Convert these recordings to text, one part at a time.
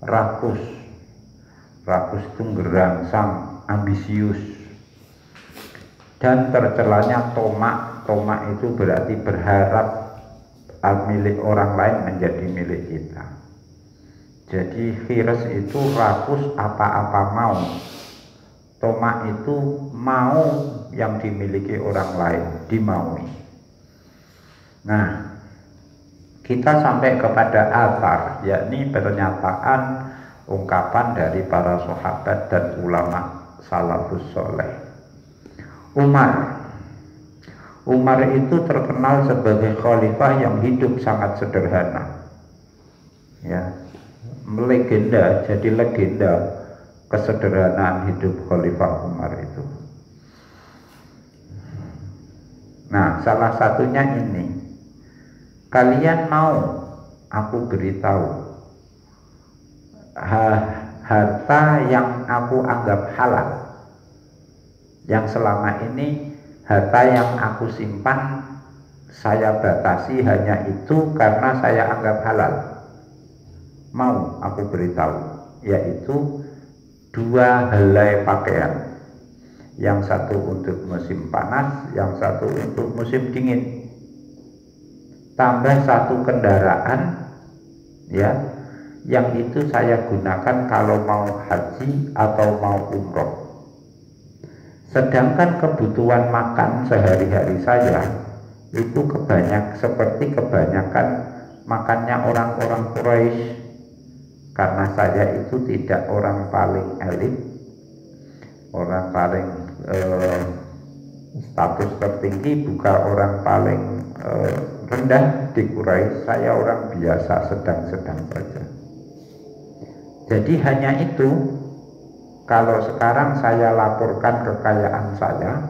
rakus. Rakus itu gerangsang, ambisius. Dan tercelanya tomak. Tomak itu berarti berharap milik orang lain menjadi milik kita. Jadi khiras itu rakus, apa-apa mau. Tomak itu mau yang dimiliki orang lain, dimaui. Nah, kita sampai kepada athar, yakni pernyataan ungkapan dari para sahabat dan ulama salafus soleh. Umar itu terkenal sebagai khalifah yang hidup sangat sederhana, ya, melegenda, jadi legenda kesederhanaan hidup Khalifah Umar itu. Nah, salah satunya ini, kalian mau aku beritahu harta yang aku anggap halal, yang selama ini harta yang aku simpan saya batasi hanya itu karena saya anggap halal. Mau aku beritahu, yaitu 2 helai pakaian, yang satu untuk musim panas, yang satu untuk musim dingin, tambah 1 kendaraan, ya, yang itu saya gunakan kalau mau haji atau mau umroh. Sedangkan kebutuhan makan sehari-hari saya itu seperti kebanyakan makannya orang-orang Quraisy, karena saya itu tidak orang paling elit, orang paling status tertinggi, bukan orang paling rendah di Quraisy. Saya orang biasa, sedang-sedang saja. Jadi hanya itu. Kalau sekarang saya laporkan kekayaan saya,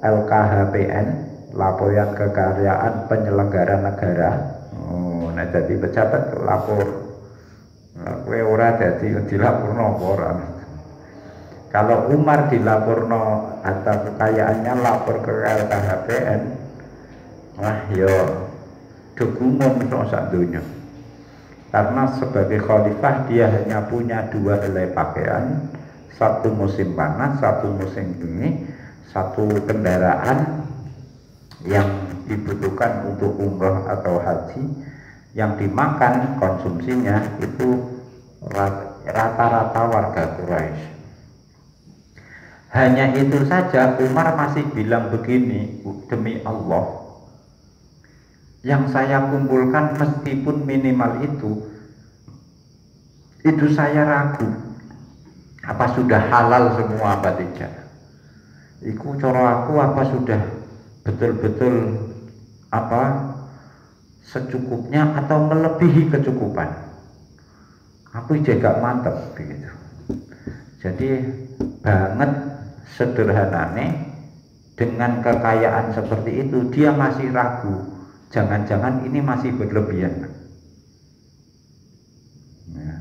LKHPN, laporan kekayaan penyelenggara negara, nah jadi pejabat lapor, kowe ora jadi dilaporno orang. Kalau Umar dilaporno atau kekayaannya lapor ke LKHPN, wah yo degumon sak dunya. Karena sebagai khalifah dia hanya punya 2 helai pakaian, 1 musim panas, 1 musim dingin, 1 kendaraan yang dibutuhkan untuk umrah atau haji, yang dimakan konsumsinya itu rata-rata warga Quraisy. Hanya itu saja Umar masih bilang begini, demi Allah, yang saya kumpulkan meskipun minimal itu saya ragu apa sudah halal semua apa tidak. Iku cara aku apa sudah betul-betul apa secukupnya atau melebihi kecukupan. Aku jaga mantep begitu. Jadi banget sederhanane, dengan kekayaan seperti itu dia masih ragu. Jangan-jangan ini masih berlebihan. Ya.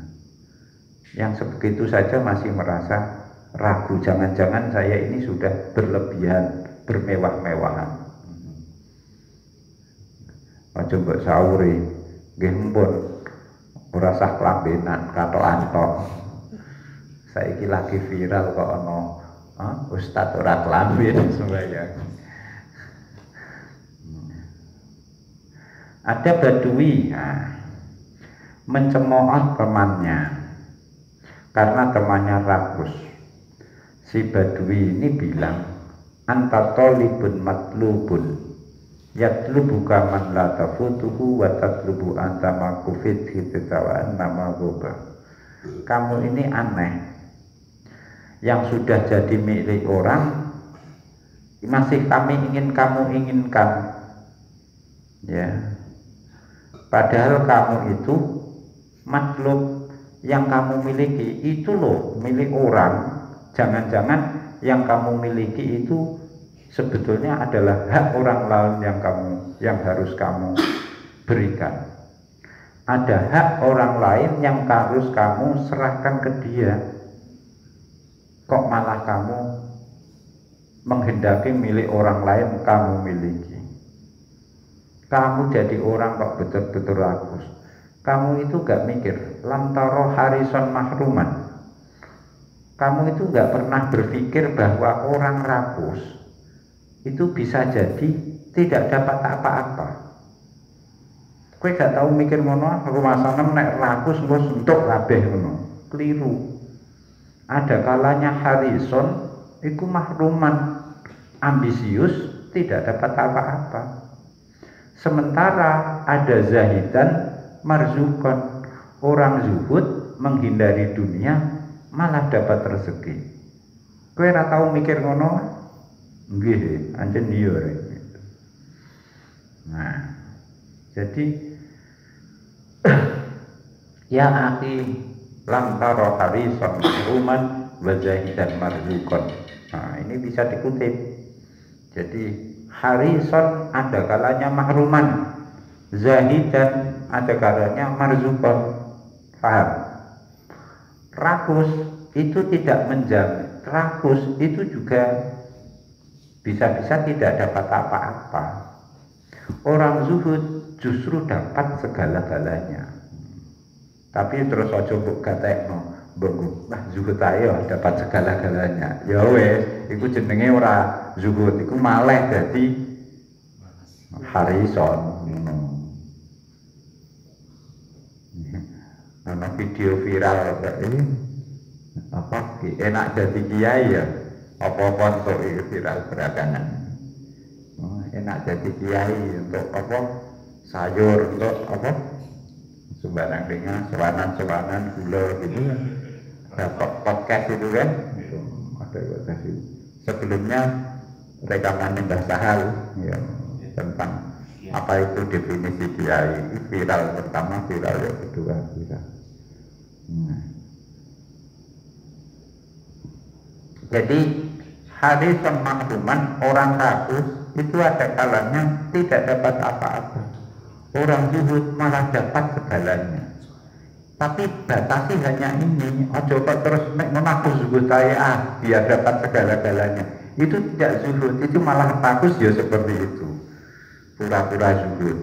Yang sebegitu saja masih merasa ragu. Jangan-jangan saya ini sudah berlebihan, bermewah-mewahan. Aja mbok sauri, nggih mpun, ora sah kelambenan katokan tok. Saiki lagi viral kok ana ustaz ora kelamben sembahyang. Ada badui mencemooh temannya karena temannya rakus. Si badui ini bilang, anta tolibun matlubun, yatlubuka man la tafutuhu wa tatlubu anta makufid hititawaan nama goba. Kamu ini aneh, yang sudah jadi milik orang masih kamu inginkan, ya. Padahal kamu itu matlub, yang kamu miliki itu loh milik orang. Jangan-jangan yang kamu miliki itu sebetulnya adalah hak orang lain yang harus kamu berikan. Ada hak orang lain yang harus kamu serahkan ke dia. Kok malah kamu menghendaki milik orang lain kamu miliki? Kamu jadi orang kok betul-betul rakus. Kamu itu gak mikir, lam taro harison mahruman. Kamu itu gak pernah berpikir bahwa orang rakus itu bisa jadi tidak dapat apa-apa. Kowe gak tahu mikir ngono, rumah sana nek rakus nggo sentuk kabeh ngono. Keliru. Ada kalanya harison iku mahruman, ambisius, tidak dapat apa-apa. Sementara ada zahidan marzukon, orang zuhud menghindari dunia malah dapat rezeki. Kowe ora tau mikir ngono? Nggih, anjen iya rek. Nah, jadi ya akhi lam taro harisan mahruman wa zahidan marzukon. Nah, ini bisa dikutip. Jadi harison ada kalanya mahruman, zahidan ada kalanya marzukon. Paham? Rakus itu tidak menjamin, rakus itu juga bisa-bisa tidak dapat apa-apa. Orang zuhud justru dapat segala-galanya. Tapi terus aja mbok gatekno, mbok zuhud ayo dapat segala-galanya. Ya wes, iku jenenge ora zuhud, iku malah dadi harison. Ana video viral ini apa enak jadi kiai ya, apa-apa untuk viral belakangan. Enak jadi kiai untuk apa, sayur untuk apa, sembarang dengan sewanan gula gitu kan. Ada podcast itu kan, ada podcast itu. Sebelumnya rekaman Mbah Sahal ya, tentang apa itu definisi kiai. Viral pertama, viral yang kedua, viral. Jadi harisun mahruman, orang rakus itu ada kalanya tidak dapat apa-apa. Orang zuhud malah dapat segalanya. Tapi batasi hanya ini, ojo kok terus mengaku zuhud saya biar dapat segala-galanya. Itu tidak zuhud, itu malah rakus ya seperti itu. Pura-pura zuhud.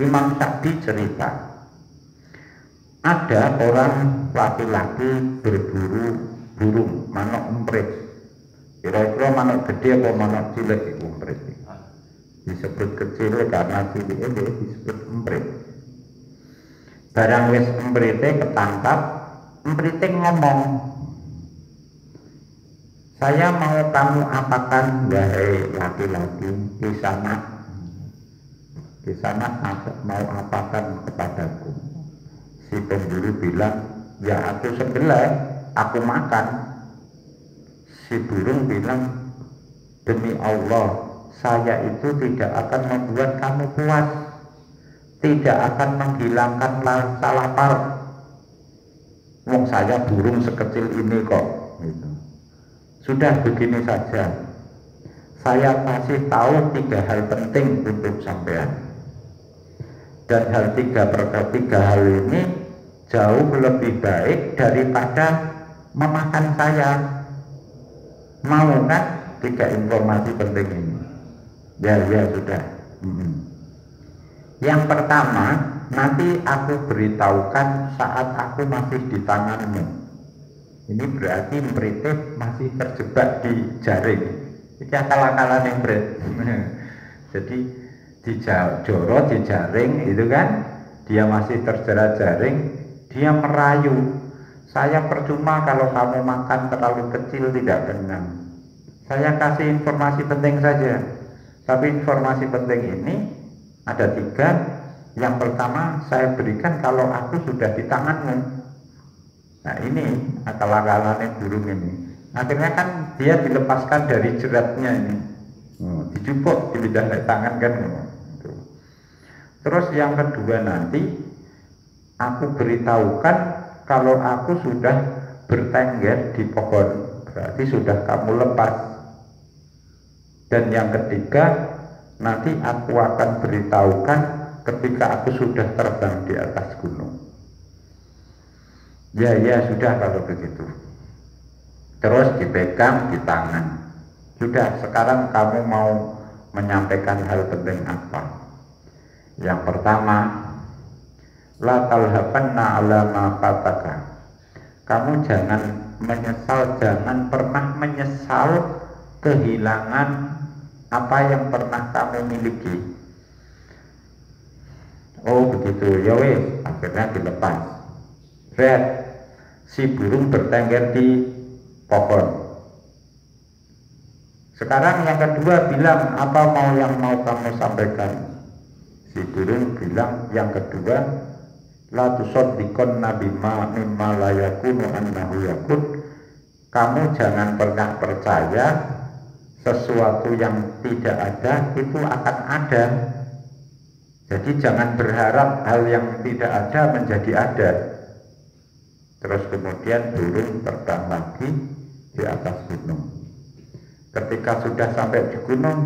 Imam Sa'di cerita, ada orang laki-laki berburu burung, manuk emprit. Kira-kira manuk gede atau manuk cilik itu emprit. Disebut kecil karena cilik ini disebut emprit. Barang wis emprite ketangkap, emprite ngomong, saya mau kamu apakan wahai laki-laki di sana mau apakan kepadaku. Si pemburu bilang, ya aku sebelah, aku makan. Si burung bilang, demi Allah, saya itu tidak akan membuat kamu puas, tidak akan menghilangkan rasa lapar. Wong saya burung sekecil ini kok. Gitu. Sudah begini saja, saya kasih tahu 3 hal penting untuk sampean. Dan tiga hal ini jauh lebih baik daripada memakan saya. Mau kan 3 informasi penting ini? Ya sudah. Yang pertama, nanti aku beritahukan saat aku masih di tanganmu. Ini berarti emprit masih terjebak di jaring. Ini akal-akalan yang berat. Jadi di joro, di jaring itu kan, dia masih terjerat jaring, dia merayu, saya percuma kalau kamu makan terlalu kecil tidak kenyang. Saya kasih informasi penting saja, tapi informasi penting ini ada 3. Yang pertama saya berikan kalau aku sudah di tanganmu. Nah ini akal-akalannya burung ini. Akhirnya kan dia dilepaskan dari jeratnya ini, dijupuk di lidah tangan kan. Terus yang kedua nanti aku beritahukan kalau aku sudah bertengger di pohon, berarti sudah kamu lepas. Dan yang ketiga nanti aku akan beritahukan ketika aku sudah terbang di atas gunung. Ya sudah kalau begitu. Terus dipegang di tangan. Sudah, sekarang kamu mau menyampaikan hal penting apa? Yang pertama, la talhafanna ala ma fataka. Kamu jangan menyesal, jangan pernah menyesal kehilangan apa yang pernah kamu miliki. Oh begitu, ya wes, akhirnya dilepas. Red, si burung bertengger di pohon. Sekarang yang kedua bilang, apa yang mau kamu sampaikan? Si burung bilang yang kedua, la tusaddiqun nabima mimma la yakunu annahu yakun. Kamu jangan pernah percaya sesuatu yang tidak ada itu akan ada. Jadi jangan berharap hal yang tidak ada menjadi ada. Terus kemudian burung terbang lagi di atas gunung. Ketika sudah sampai di gunung,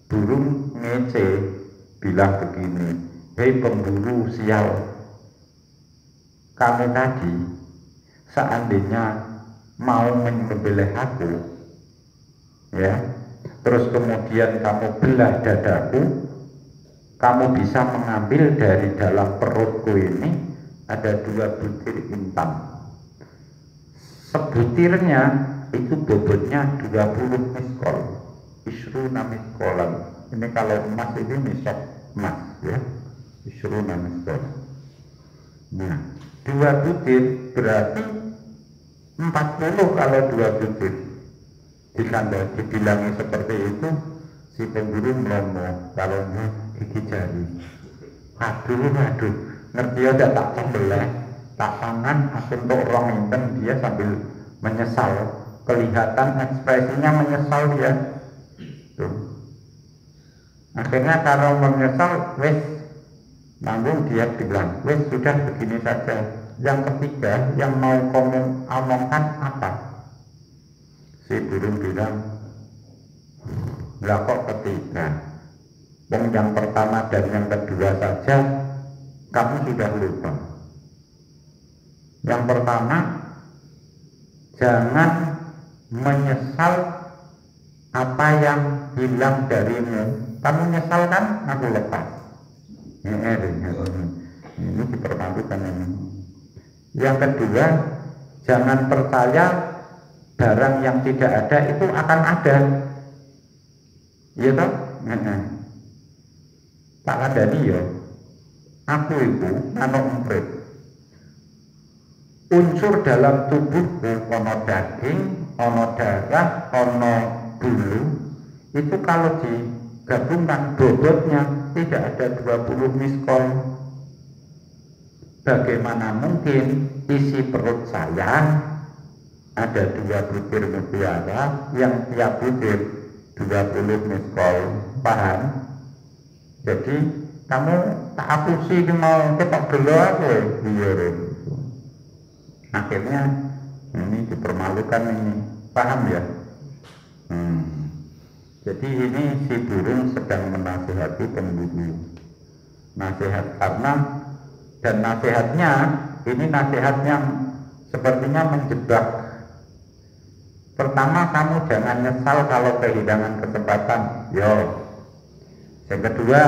burung ngece, bilang begini, hei pemburu sial, kamu tadi seandainya mau menyembelih aku, ya, terus kemudian kamu belah dadaku, kamu bisa mengambil dari dalam perutku ini ada 2 butir intan. Sebutirnya itu bobotnya 20 miskol, isruna miskolan. Ini kalau emas ini misok emas, ya, isruna miskol. Nah, 2 butir berarti 40 kalau 2 butir. Dibilangi seperti itu, si pemburu melomo, kalau gigi jari. Aduh, ngerti aja tak sembelih, tak tangan, aku untuk orang inten, dia sambil menyesal. Kelihatan ekspresinya menyesal dia. Tuh. Akhirnya kalau menyesal, wes, nanggung dia bilang, wes sudah begini saja. Yang ketiga, yang mau kamu omongkan apa? Si burung bilang, lah kok ketiga? Yang pertama dan yang kedua saja kamu sudah lupa. Yang pertama, jangan menyesal apa yang hilang darimu. Kamu nyesal kan? Aku lepas. Ini dipermalukan ini. Yang kedua, jangan percaya barang yang tidak ada itu akan ada. Iya toh? Tak ada nih ya. Aku itu anak emprit. Unsur dalam tubuhku, ono daging, ono darah, ono bulu. Itu kalau digabungkan bobotnya tidak ada 20 miskol. Bagaimana mungkin isi perut saya ada 2 butir mutiara yang tiap butir 20 miskol, paham? Jadi kamu tak apusi mau ketok gelo aku, iya. Akhirnya ini dipermalukan ini, paham ya? Jadi ini si burung sedang menasihati pemburu, nasihat karena dan nasihatnya ini nasihat yang sepertinya menjebak. Pertama, kamu jangan nyesal kalau kehilangan kesempatan. Yo. Yang kedua,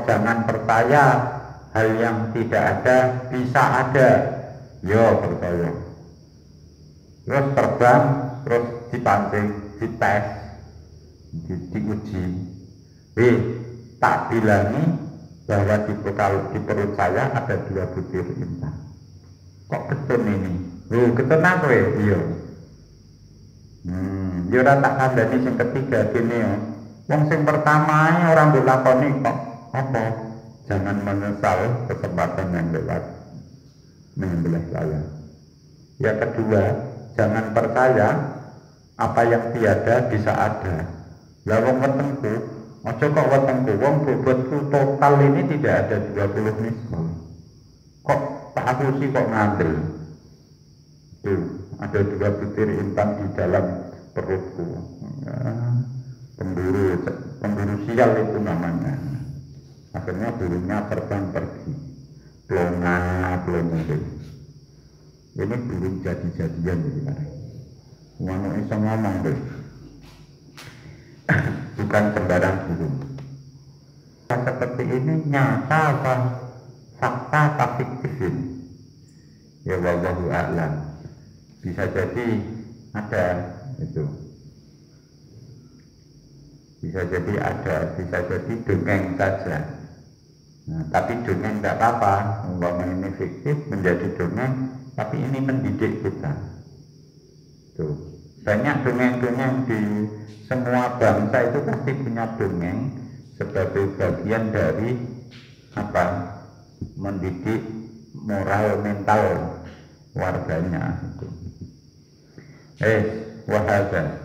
jangan percaya hal yang tidak ada bisa ada. Yo, percaya. Terus terbang, terus dipancing, dites, diuji. Tak bilangi bahwa di perut saya ada 2 butir intan. Kok ketun ini? Ketun apa ya? Iya. Ya ora tak kandhani sing ketiga gini ya. Wong sing pertama orang dilakoni kok apa? Jangan menyesal kesempatan yang lewat menyembelih saya. Yang kedua, jangan percaya apa yang tiada bisa ada. Lah wong wetengku, aja kok wetengku, wong bobotku total ini tidak ada 20 miskol. Kok tak aku sih kok ngambil? Tuh, ada 2 butir intan di dalam perutku. Pemburu sial itu namanya. Akhirnya burungnya terbang pergi. Plonga. Ini burung jadi-jadian jadi mana? Wano iso ngomong deh. Bukan sembarang burung. seperti ini nyata apa fakta apa fiktif ini? Ya wallahu a'lam. Bisa jadi ada itu, bisa jadi ada, bisa jadi dongeng saja. Nah, tapi dongeng tidak apa-apa, umpama ini fiktif menjadi dongeng, tapi ini mendidik kita. Tuh, banyak dongeng-dongeng di semua bangsa itu pasti punya dongeng sebagai bagian dari apa? Mendidik moral mental warganya itu. Wahada